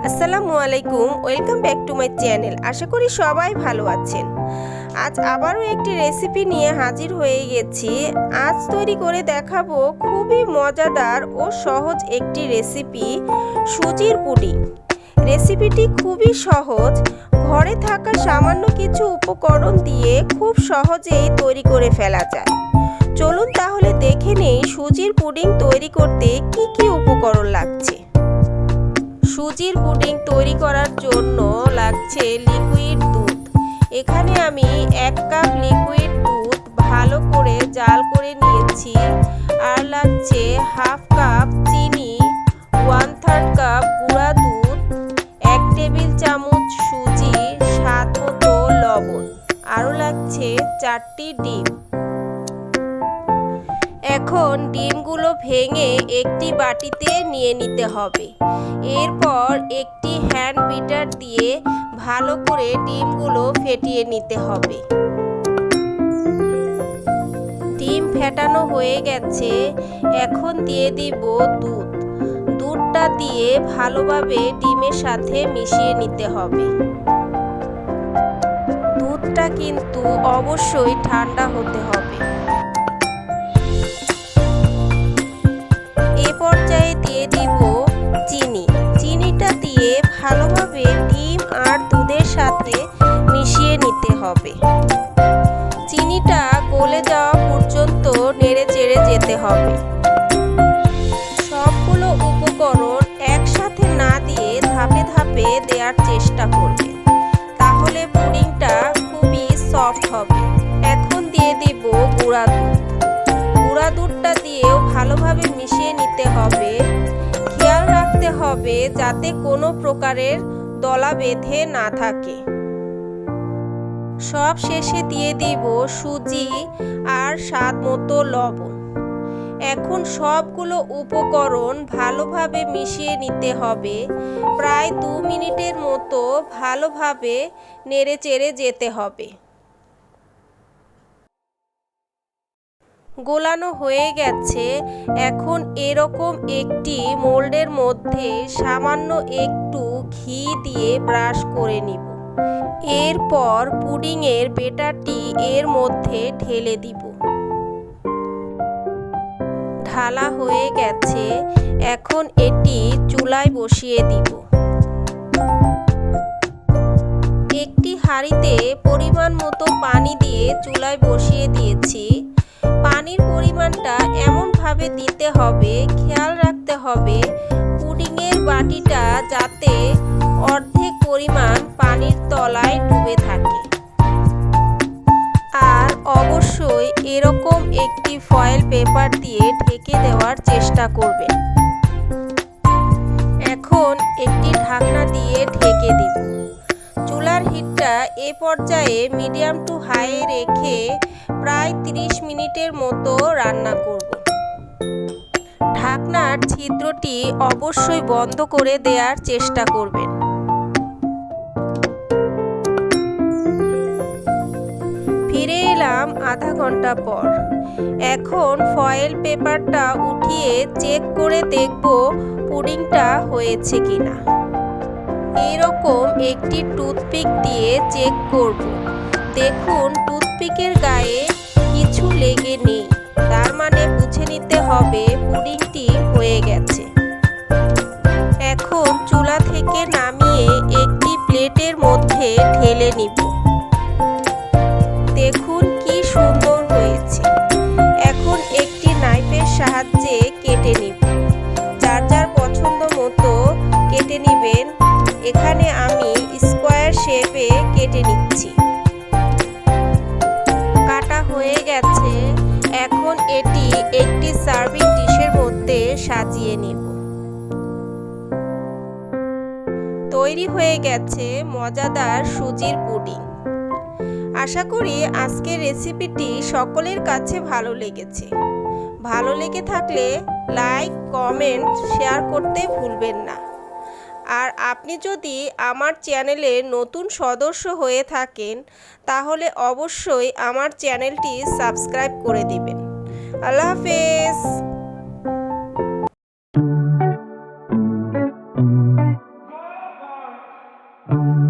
আসসালামু আলাইকুম, welcome back to my channel. আশা করি সবাই ভালো আছেন। আজ আবারও একটি রেসিপি নিয়ে হাজির হয়ে গেছি। আজ তৈরি করে দেখাবো খুবই মজাদার ও সহজ একটি রেসিপি, সুজির পুডিং। রেসিপিটি খুবই সহজ, ঘরে থাকা সামান্য কিছু উপকরণ দিয়ে খুব সহজেই তৈরি করে ফেলা যায়। চলুন তাহলে দেখে নেই সুজির পুডিং তৈরি করতে কি কি উপকরণ লাগছে। সুজির পুডিং তৈরি করার জন্য লাগছে লিকুইড দুধ। এখানে আমি 1 কাপ লিকুইড দুধ ভালো করে জাল করে নিয়েছি। আর লাগছে হাফ কাপ চিনি, 1/3 কাপ গুঁড়া দুধ, 1 টেবিল চামচ সুজি, স্বাদ মতো লবণ, আরও লাগছে 4টি ডিম। এখন ডিমগুলো ভেঙে একটি বাটিতে নিয়ে নিতে হবে। এরপর একটি হ্যান্ড বিটার দিয়ে ভালো করে ডিমগুলো ফেটিয়ে নিতে হবে। ডিম ফেটানো হয়ে গেছে, এখন দিয়ে দিব দুধ। দুধটা দিয়ে ভালোভাবে ডিমের সাথে মিশিয়ে নিতে হবে। দুধটা কিন্তু অবশ্যই ঠান্ডা হতে হবে। পর্যায়ে দিয়ে দিব চিনি। চিনিটা দিয়ে ভালোভাবে ডিম আর দুধের সাথে মিশিয়ে নিতে হবে। চিনিটা গলে যাওয়া পর্যন্ত নেড়ে চেড়ে যেতে হবে। সবগুলো উপকরণ একসাথে না দিয়ে ধাপে ধাপে দেওয়ার চেষ্টা করবেন, তাহলে পুডিংটা খুবই সফট হবে। এখন দিয়ে দিব গুঁড়া দুধ। গুঁড়া দুধটা দিয়েও ভালোভাবে মিশিয়ে নিতে হবে। খেয়াল রাখতে হবে যাতে কোনো প্রকারের দলা বেঁধে না থাকে। সব শেষে দিয়ে দিব সুজি আর স্বাদ মতো লবণ। এখন সবগুলো উপকরণ ভালোভাবে মিশিয়ে নিতে হবে। প্রায় 2 মিনিটের মতো ভালোভাবে নেড়ে চেড়ে যেতে হবে। গোলানো হয়ে গেছে। এখন এরকম একটি মোল্ডের মধ্যে সামান্য একটু ঘি দিয়ে ব্রাশ করে নিব। এরপর পুডিংয়ের ব্যাটারটি এর মধ্যে ঢেলে দিব। ঢালা হয়ে গেছে, এখন এটি চুলায় বসিয়ে দিব। একটি হাঁড়িতে পরিমাণ মতো পানি দিয়ে চুলায় বসিয়ে দিয়েছি। পানির পরিমাণটা এমনভাবে দিতে হবে, খেয়াল রাখতে হবে পুডিংয়ের বাটিটা যাতে অর্ধেক পরিমাণ পানির তলায় ডুবে থাকে। আর অবশ্যই এরকম একটি ফয়েল পেপার দিয়ে ঢেকে দেওয়ার চেষ্টা করবেন। এখন একটি ঢাকনা দিয়ে ঢেকে দিব। চুলার হিটটা এ পর্যায়ে মিডিয়াম টু হাই রেখে প্রায় 30 মিনিটের মতো রান্না করব। ঢাকনার ছিদ্রটি অবশ্যই বন্ধ করে দেওয়ার চেষ্টা করবেন। ফিরে এলাম আধা ঘন্টা পর। এখন ফয়েল পেপারটা উঠিয়ে চেক করে দেখব পুডিংটা হয়েছে কিনা। এরকম একটি টুথপিক দিয়ে চেক করব। দেখুন টুথপিকের গায়ে কিছু লেগে নেই, তার মানে বুঝে নিতে হবে পুডিংটি হয়ে গেছে। এখন চুলা থেকে নামিয়ে একটি প্লেটের মধ্যে ঢেলে নিব। দেখুন কি সুন্দর হয়েছে। এখন একটি নাইফের সাহায্যে কেটে নিব। যার যার পছন্দ মতো কেটে নেবেন। এখানে আমি স্কোয়ার শেপে কেটে নিচ্ছি। কাটা হয়ে গেছে, এখন এটি একটি সার্ভিং ডিশের মধ্যে সাজিয়ে নেব। তৈরি হয়ে গেছে মজাদার সুজির পুডিং। আশা করি আজকের রেসিপিটি সকলের কাছে ভালো লেগেছে। ভালো লেগে থাকলে লাইক, কমেন্ট, শেয়ার করতে ভুলবেন না। আর আপনি যদি আমার চ্যানেলে নতুন সদস্য হয়ে থাকেন তাহলে অবশ্যই আমার চ্যানেলটি সাবস্ক্রাইব করে দিবেন। আল্লাহ হাফেজ। you.